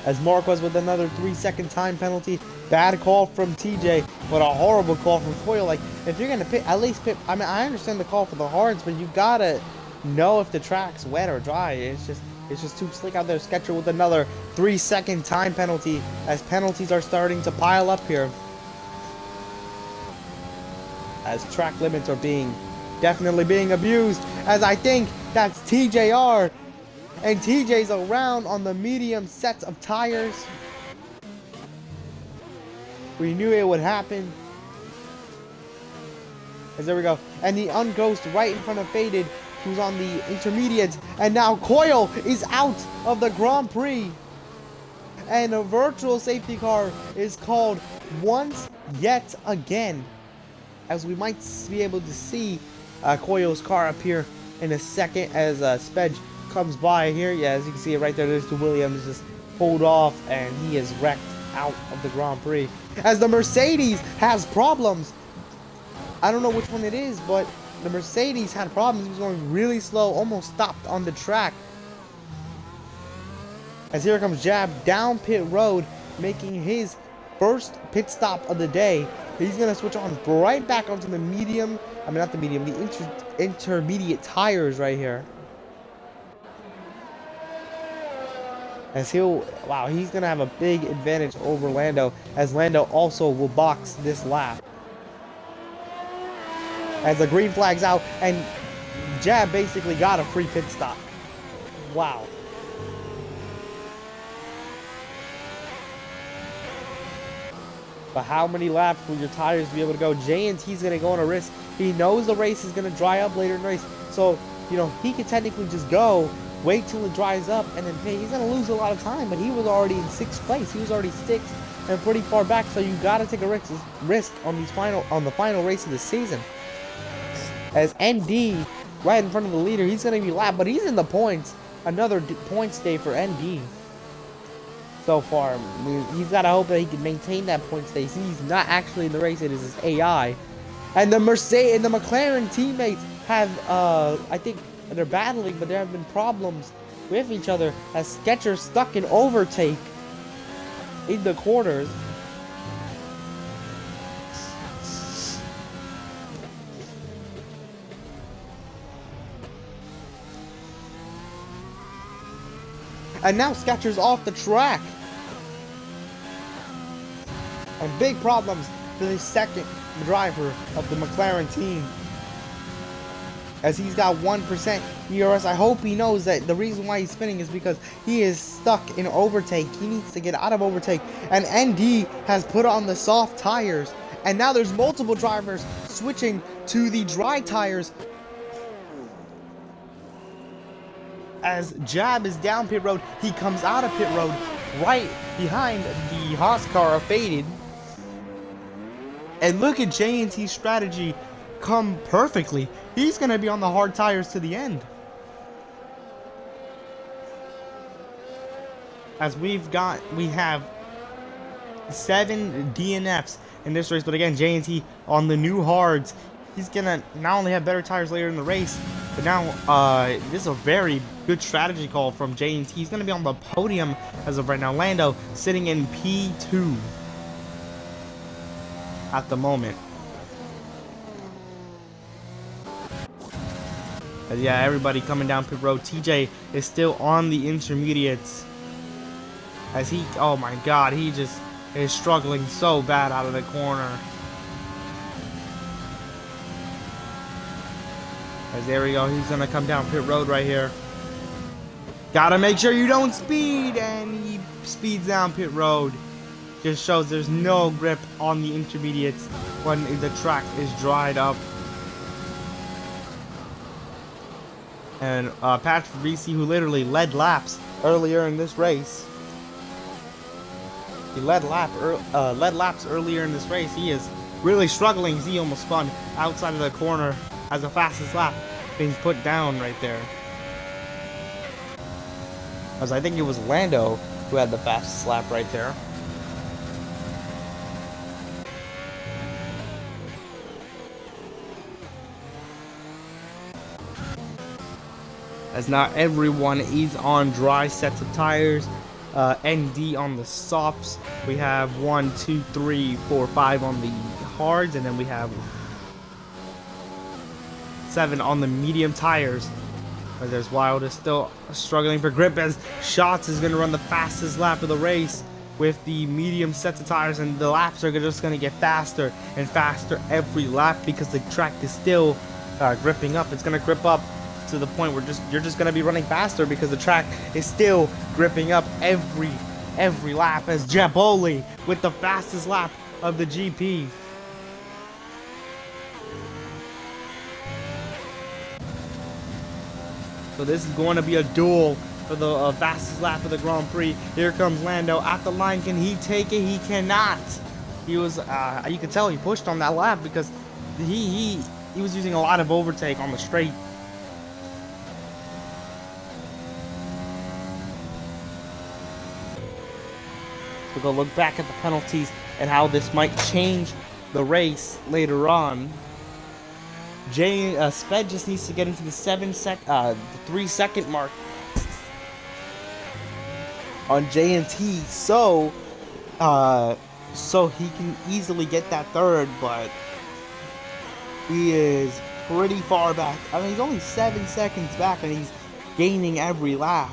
As Marquez with another 3-second time penalty. Bad call from TJ, but a horrible call from Coyle. Like, if you're going to pit, at least pit. I mean, I understand the call for the hards, but you got to know if the track's wet or dry. It's just too slick out there. Sketcher with another 3-second time penalty, as penalties are starting to pile up here. As track limits are definitely being abused. As I think that's TJR. And TJ's around on the medium sets of tires. We knew it would happen. As there we go. And the unghost right in front of Faded, who's on the intermediates. And now Coyle is out of the Grand Prix. And a virtual safety car is called once yet again. As we might be able to see Coyle's car appear in a second as Spedge comes by here. Yeah, as you can see it right there, there's the Williams just pulled off, and he is wrecked out of the Grand Prix. As the Mercedes has problems. I don't know which one it is, but the Mercedes had problems. He was going really slow, almost stopped on the track. As here comes Jab down pit road, making his first pit stop of the day. He's going to switch on right back onto the medium, I mean not the medium, the intermediate tires right here. As wow, he's going to have a big advantage over Lando, as Lando also will box this lap. As the green flag's out, and Jab basically got a free pit stop. Wow. But how many laps will your tires be able to go? J&T's going to go on a risk. He knows the race is going to dry up later in the race. So, you know, he could technically just go, wait till it dries up, and then pay. He's going to lose a lot of time, but he was already in 6th place. He was already 6th and pretty far back, so you got to take a risk on the final race of the season. As ND, right in front of the leader, he's going to be lapped, but he's in the points. Another points day for ND. So far, he's got to hope that he can maintain that point stay. He's not actually in the race, it is his AI. And the Mercedes and the McLaren teammates have, I think they're battling, but there have been problems with each other as Skechers stuck in overtake in the corners. And now Skechers off the track. And big problems for the second driver of the McLaren team, as he's got 1% ERS. I hope he knows that the reason why he's spinning is because he is stuck in overtake. He needs to get out of overtake. And ND has put on the soft tires. And now there's multiple drivers switching to the dry tires. As Jab is down pit road, he comes out of pit road right behind the Haas car faded. And look at J&T's strategy come perfectly. He's going to be on the hard tires to the end. As we have 7 DNFs in this race, but again, J&T on the new hards. He's going to not only have better tires later in the race, but now this is a very good strategy call from J&T. He's going to be on the podium as of right now. Lando sitting in P2 at the moment. But yeah, everybody coming down pit road. TJ is still on the intermediates. As he, oh my god, he just is struggling so bad out of the corner. As there we go, he's gonna come down pit road right here. Gotta make sure you don't speed, and he speeds down pit road. Just shows there's no grip on the intermediates when the track is dried up. And Patrick Reese, who literally led laps earlier in this race. He led laps earlier in this race. He is really struggling. He almost spun outside of the corner as the fastest lap being put down right there. As I think it was Lando who had the fastest lap right there. As not everyone is on dry sets of tires. ND on the softs. We have 1, 2, 3, 4, 5 on the hards, and then we have 7 on the medium tires. But there's Wild is still struggling for grip, as Schatz is going to run the fastest lap of the race with the medium sets of tires, and the laps are just going to get faster and faster every lap because the track is still gripping up. It's going to grip up to the point where you're just going to be running faster because the track is still gripping up every lap, as Jaboli with the fastest lap of the GP. So this is going to be a duel for the fastest lap of the Grand Prix. Here comes Lando at the line. Can he take it? He cannot. He was, you can tell he pushed on that lap because he was using a lot of overtake on the straight. to go look back at the penalties and how this might change the race later on. Sped just needs to get into the 3-second mark on J&T, so he can easily get that third, but he is pretty far back. I mean, he's only 7 seconds back, and he's gaining every lap.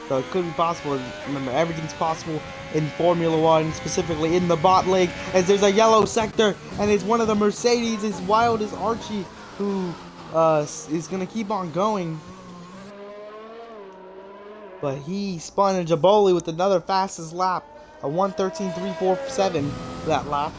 So it could be possible. Remember, everything's possible in Formula One, specifically in the bot league, as there's a yellow sector, and it's one of the Mercedes, as wild as Archie, who is going to keep on going. But he spun a Jaboli with another fastest lap, a 1:13.347 that lap.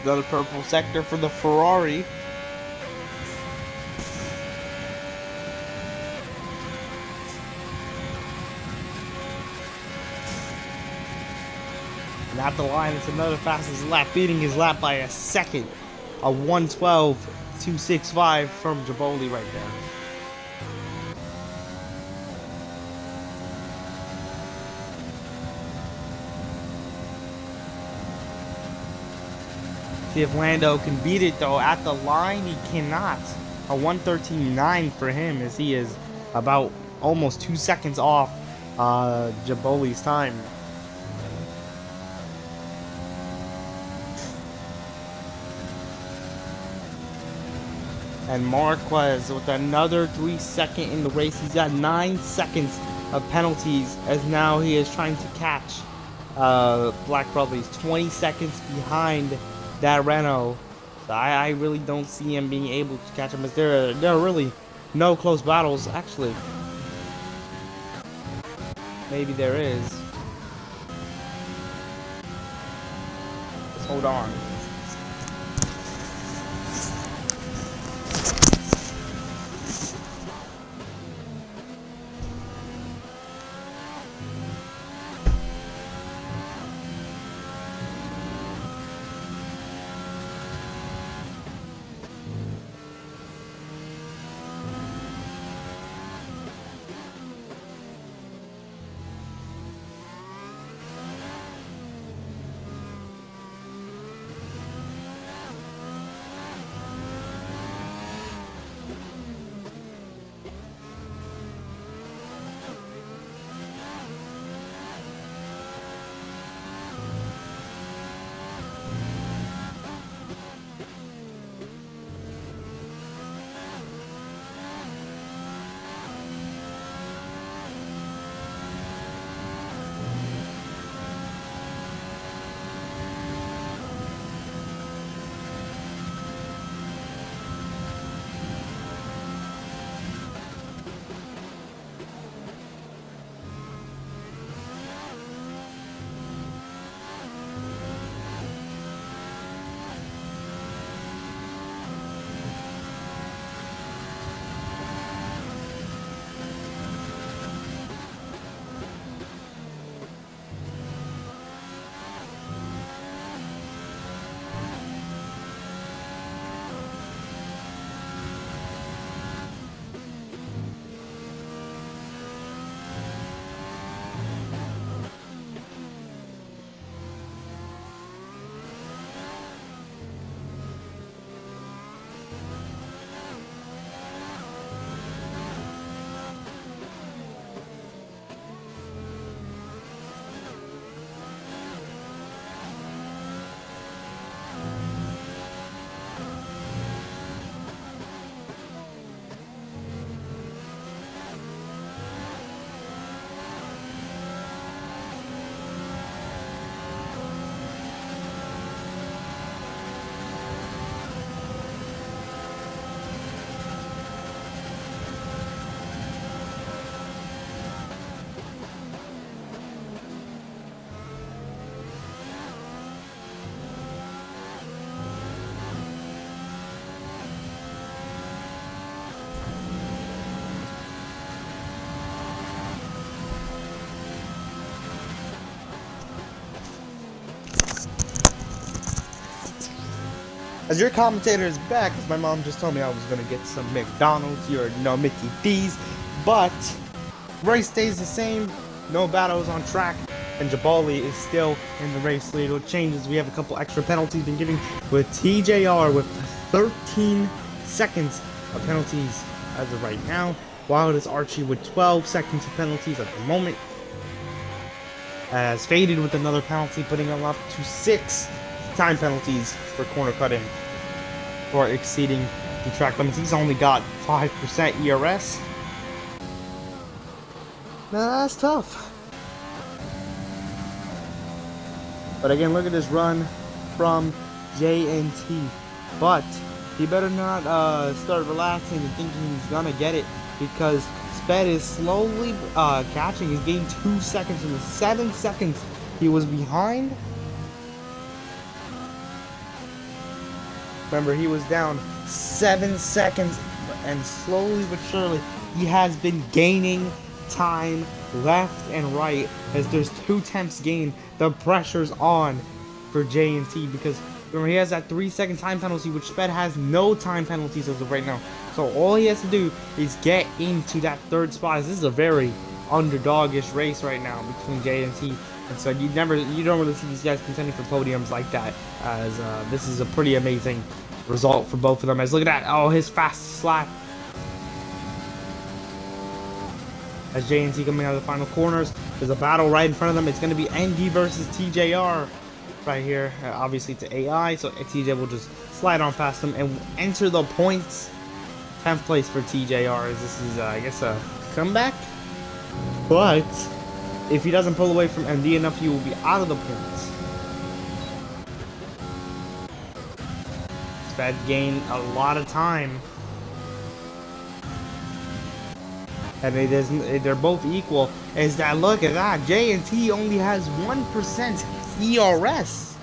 Another purple sector for the Ferrari. And at the line, it's another fastest lap, beating his lap by a second. A 1:12.265 from Jaboli right there. See if Lando can beat it, though. At the line, he cannot. A 1:13.9 for him, as he is about almost 2 seconds off Jaboli's time. And Marquez with another 3-second in the race. He's got 9 seconds of penalties, as now he is trying to catch Black Brother. He's 20 seconds behind that Renault. So I really don't see him being able to catch him, as there are really no close battles. Actually, maybe there is. Just hold on. As your commentator is back, as my mom just told me I was gonna get some McDonald's, or no Mickey D's, but race stays the same, no battles on track, and Jabali is still in the race lead. What changes, we have a couple extra penalties been getting with TJR with 13 seconds of penalties as of right now, while it is Archie with 12 seconds of penalties at the moment. As Faded with another penalty, putting him up to 6 time penalties for corner cutting for exceeding the track limits. He's only got 5% ERS. Now that's tough. But again, look at this run from JNT. But he better not start relaxing and thinking he's gonna get it, because Sped is slowly catching. He's gained 2 seconds from the 7 seconds he was behind. Remember, he was down 7 seconds, and slowly but surely he has been gaining time left and right. As there's 2 tenths gain, the pressure's on for JNT, because remember, he has that 3-second time penalty, which Sped has no time penalties as of right now. So all he has to do is get into that 3rd spot. This is a very underdogish race right now between JNT and so you don't really see these guys contending for podiums like that, as this is a pretty amazing result for both of them. As look at that, oh, his fast slap. As JNT coming out of the final corners, there's a battle right in front of them. It's going to be ND versus TJR right here. Obviously it's AI, so TJ will just slide on past them and enter the points. 10th place for TJR, as this is, I guess, a comeback. But if he doesn't pull away from MD enough, he will be out of the points. Sped gained a lot of time. And they're both equal. Is that, look at that, JNT only has 1% ERS.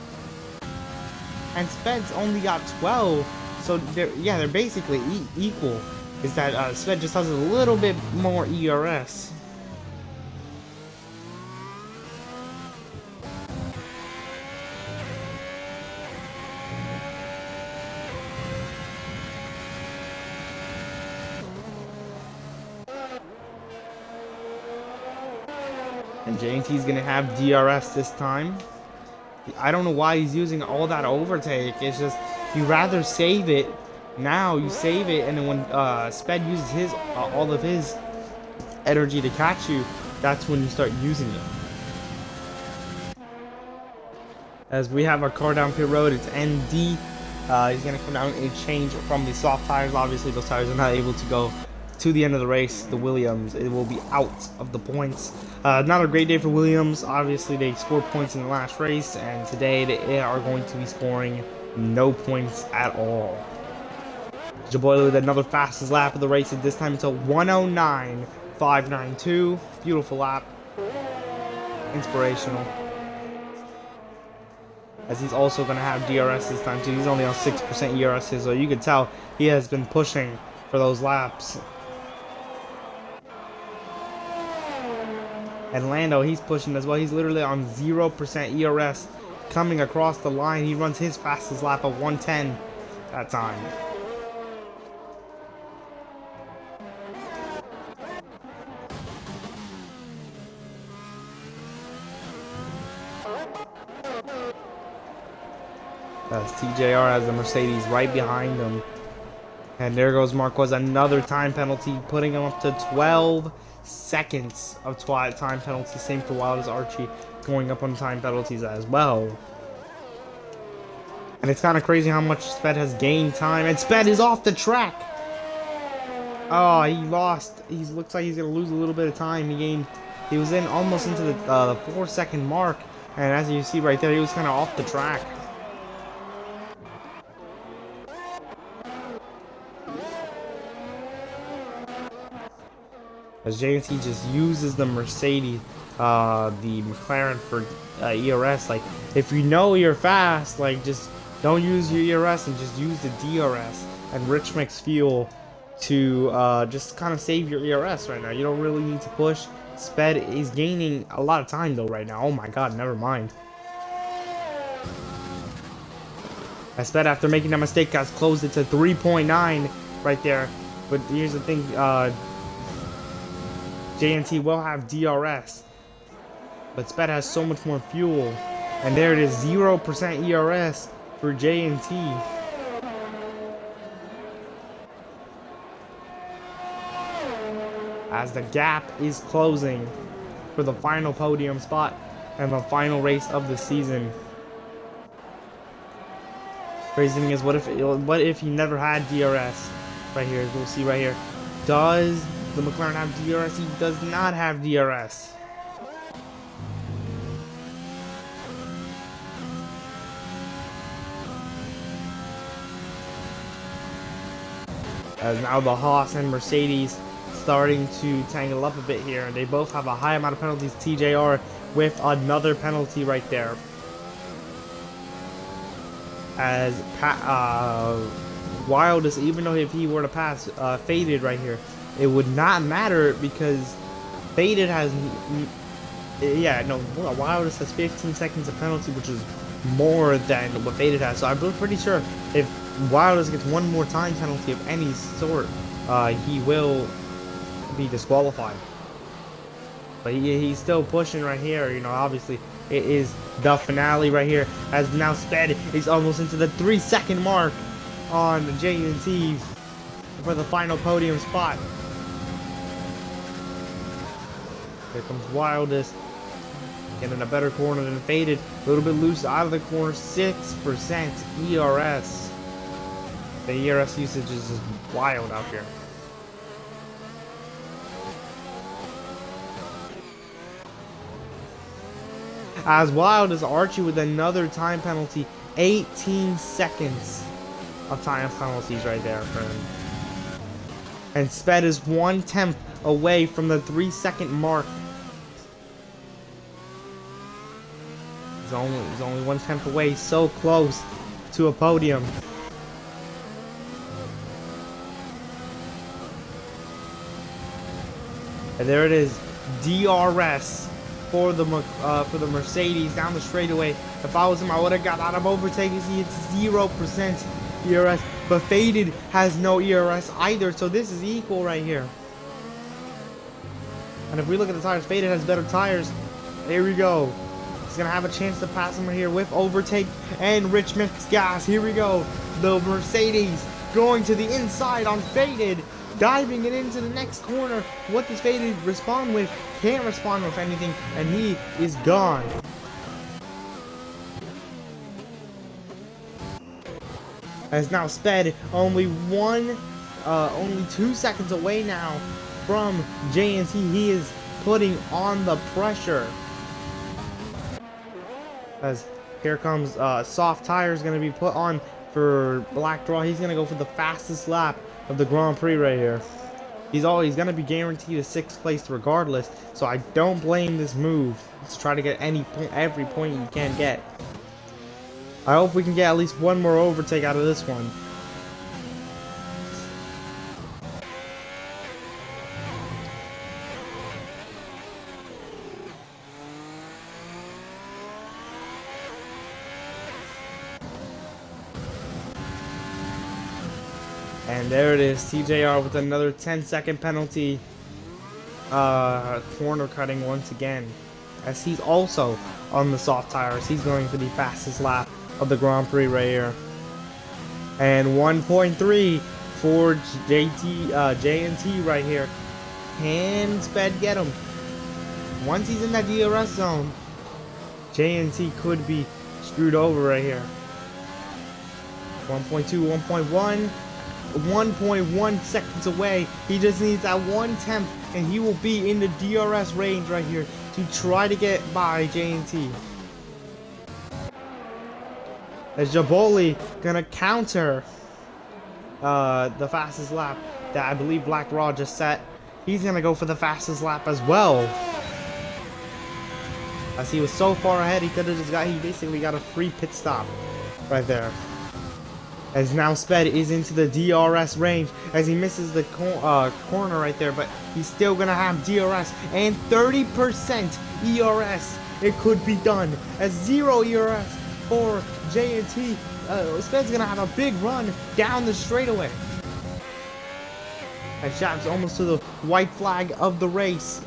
And Sped's only got 12. So they're basically equal. Is that Sped just has a little bit more ERS. And JNT's gonna have DRS this time. I don't know why he's using all that overtake. It's just, you rather save it now. You save it, and then when Sped uses his all of his energy to catch you, that's when you start using it. As we have our car down pit road, it's ND. He's gonna come down and change from the soft tires. Obviously, those tires are not able to go to the end of the race. The Williams, it will be out of the points. Not a great day for Williams. Obviously, they scored points in the last race, and today they are going to be scoring no points at all. Jaboyle with another fastest lap of the race, and this time it's a 109.592. Beautiful lap. Inspirational. As he's also going to have DRS this time too. He's only on 6% ERS, so you can tell he has been pushing for those laps. And Lando, he's pushing as well. He's literally on 0% ERS. Coming across the line, he runs his fastest lap of 110 that time. As TJR has the Mercedes right behind him. And there goes Marquez, another time penalty, putting him up to 12 seconds of time penalty. Same for Wild as Archie, going up on time penalties as well. And it's kind of crazy how much Sped has gained time. And Sped is off the track. Oh, he lost. He looks like he's going to lose a little bit of time. He was in almost into the 4-second mark. And as you see right there, he was kind of off the track. As JNT just uses the Mercedes, the McLaren for ERS. Like, if you know you're fast, like, just don't use your ERS and just use the DRS and Rich Mix Fuel to just kind of save your ERS right now. You don't really need to push. Sped is gaining a lot of time though right now. Oh my god, never mind. As Sped, after making that mistake, has closed it to 3.9 right there. But here's the thing, JNT will have DRS, but Sped has so much more fuel. And there it is, 0% ERS for JNT. As the gap is closing for the final podium spot and the final race of the season. Crazy thing is, what if he never had DRS? Right here, we'll see right here. Does the McLaren have DRS? He does not have DRS. As now the Haas and Mercedes starting to tangle up a bit here. They both have a high amount of penalties. TJR with another penalty right there. As Wildest, even though if he were to pass Faded right here, it would not matter because Faded has, Wildest has 15 seconds of penalty, which is more than what Faded has. So I'm pretty sure if Wildest gets one more time penalty of any sort, he will be disqualified. But he's still pushing right here. You know, obviously it is the finale right here. As now Sped is almost into the 3-second mark on JNT for the final podium spot. Here comes Wildest, getting a better corner than Faded. A little bit loose out of the corner. 6% ERS. The ERS usage is just wild out here. As wild as Archie with another time penalty. 18 seconds of time penalties right there for him. And Sped is 1/10 away from the 3-second mark. He's only 1/10 away, so close to a podium. And there it is, DRS for the Mercedes down the straightaway. If I was him, I would have got out of overtaking. See, it's 0% ERS, but Faded has no ERS either, so this is equal right here. And if we look at the tires, Faded has better tires. There we go. He's gonna have a chance to pass him right here with overtake and rich mix gas. Here we go. The Mercedes going to the inside on Faded, diving it into the next corner. What does Faded respond with? Can't respond with anything, and he is gone. As now Sped only 2 seconds away now from JNT. He is putting on the pressure. As here comes soft tires going to be put on for Black Draw. He's going to go for the fastest lap of the Grand Prix right here. He's going to be guaranteed a 6th place regardless, so I don't blame this move to try to get every point you can get. I hope we can get at least one more overtake out of this one. And there it is, TJR with another 10-second penalty. Corner cutting once again. As he's also on the soft tires. He's going for the fastest lap of the Grand Prix right here. And 1.3 for JNT right here. Can Sped get him? Once he's in that DRS zone, JNT could be screwed over right here. 1.2, 1.1. 1.1 seconds away. He just needs that 1/10 and he will be in the DRS range right here to try to get by JNT. As Jaboli gonna counter the fastest lap that I believe Black Raw just set. He's gonna go for the fastest lap as well. As he was so far ahead, he basically got a free pit stop right there. As now Sped is into the DRS range as he misses the corner right there, but he's still gonna have DRS and 30% ERS. It could be done as 0 ERS for JNT Sped's gonna have a big run down the straightaway. And Shaq's almost to the white flag of the race.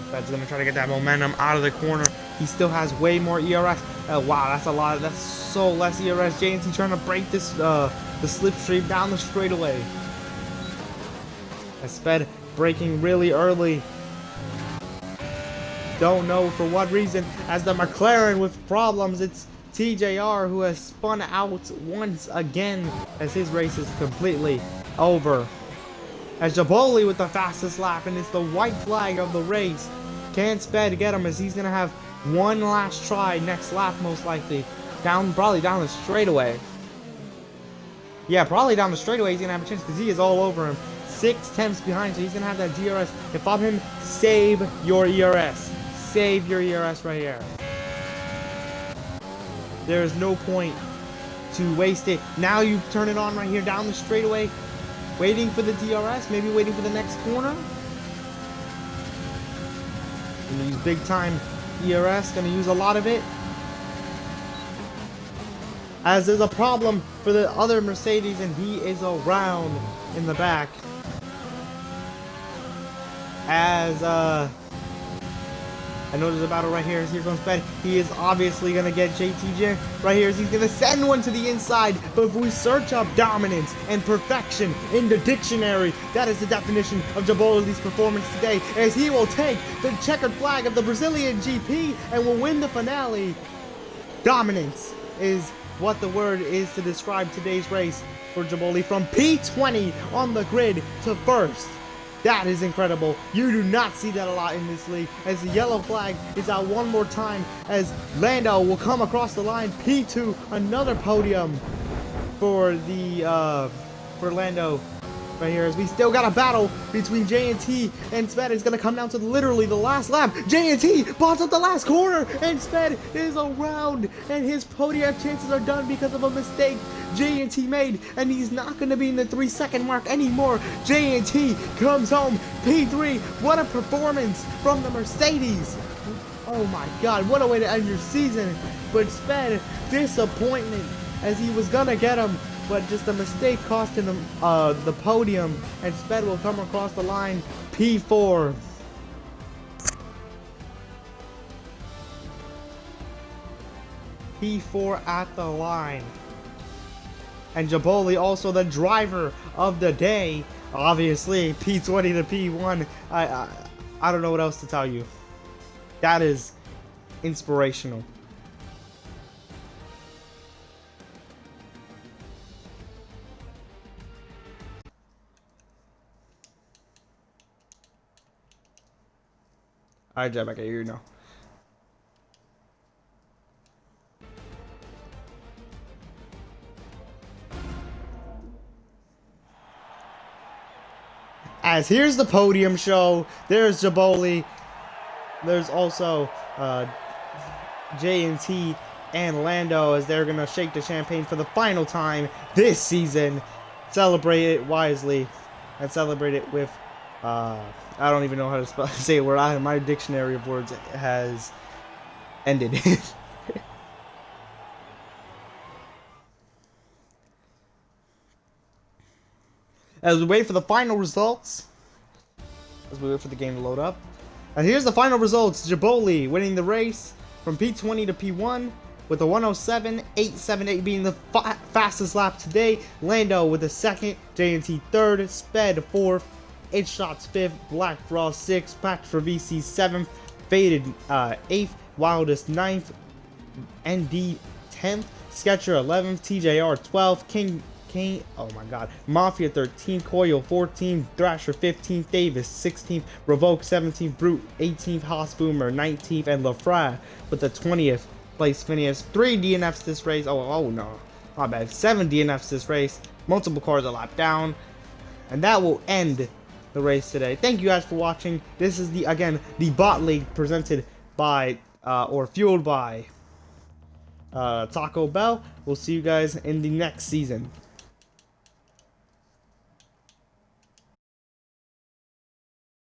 Sped's gonna try to get that momentum out of the corner. He still has way more ERS. Wow, that's a lot. That's so less ERS. JNT trying to break this the slipstream down the straightaway. As Sped braking really early. Don't know for what reason. As the McLaren with problems, it's TJR who has spun out once again as his race is completely over. As Jaboli with the fastest lap, and it's the white flag of the race. Can Sped get him, as he's gonna have one last try next lap most likely. Probably down the straightaway. Yeah, probably down the straightaway he's gonna have a chance because he is all over him. 6 tenths behind, so he's gonna have that DRS. If I'm him, save your ERS. Save your ERS right here. There is no point to waste it. Now you turn it on right here down the straightaway, waiting for the DRS, maybe waiting for the next corner. Gonna use big time ERS, gonna use a lot of it. As there's a problem for the other Mercedes, and he is around in the back. As I know there's a battle right here. Here comes Sped. He is obviously going to get JTJ right here. As he's going to send one to the inside. But if we search up dominance and perfection in the dictionary, that is the definition of Jaboli's performance today. As he will take the checkered flag of the Brazilian GP and will win the finale. Dominance is what the word is to describe today's race for Jaboli. From P20 on the grid to first. That is incredible. You do not see that a lot in this league. As the yellow flag is out one more time, as Lando will come across the line. P2, another podium for the for Lando right here. As we still got a battle between JNT and Sped. It's gonna come down to literally the last lap. JNT bonds up the last corner, and Sped is around, and his podium chances are done because of a mistake JNT made, and he's not going to be in the 3-second mark anymore. JNT comes home P3. What a performance from the Mercedes. Oh my god, what a way to end your season. But Sped, disappointment, as he was going to get him, but just a mistake costing him the podium, and Sped will come across the line P4. P4 at the line. And Jaboli, also the driver of the day, obviously P20 to P1. I don't know what else to tell you. That is inspirational. Alright, Jeb, I can hear you now. As here's the podium show. There's Jaboli. There's also JNT and Lando, as they're gonna shake the champagne for the final time this season. Celebrate it wisely and celebrate it with I don't even know how to say a word. My dictionary of words has ended. As we wait for the final results, as we wait for the game to load up, and here's the final results. Jaboli winning the race from P20 to P1 with a 107.878 being the fastest lap today. Lando with the second, JNT third, Sped fourth, 8 shots 5th, Black Frost 6th, Pax for VC 7th, Faded 8th, Wildest 9th, ND 10th, Sketcher 11th, TJR 12th, King, oh my god, Mafia 13th, Coil 14th, Thrasher 15th, Davis 16th, Revoke 17th, Brute 18th, Haas Boomer 19th, and Lafra with the 20th place finish. 3 DNFs this race. Oh no, my bad. 7 DNFs this race. Multiple cars a lap down, and that will end the race today. Thank you guys for watching. This is the bot league presented by or fueled by Taco Bell. We'll see you guys in the next season.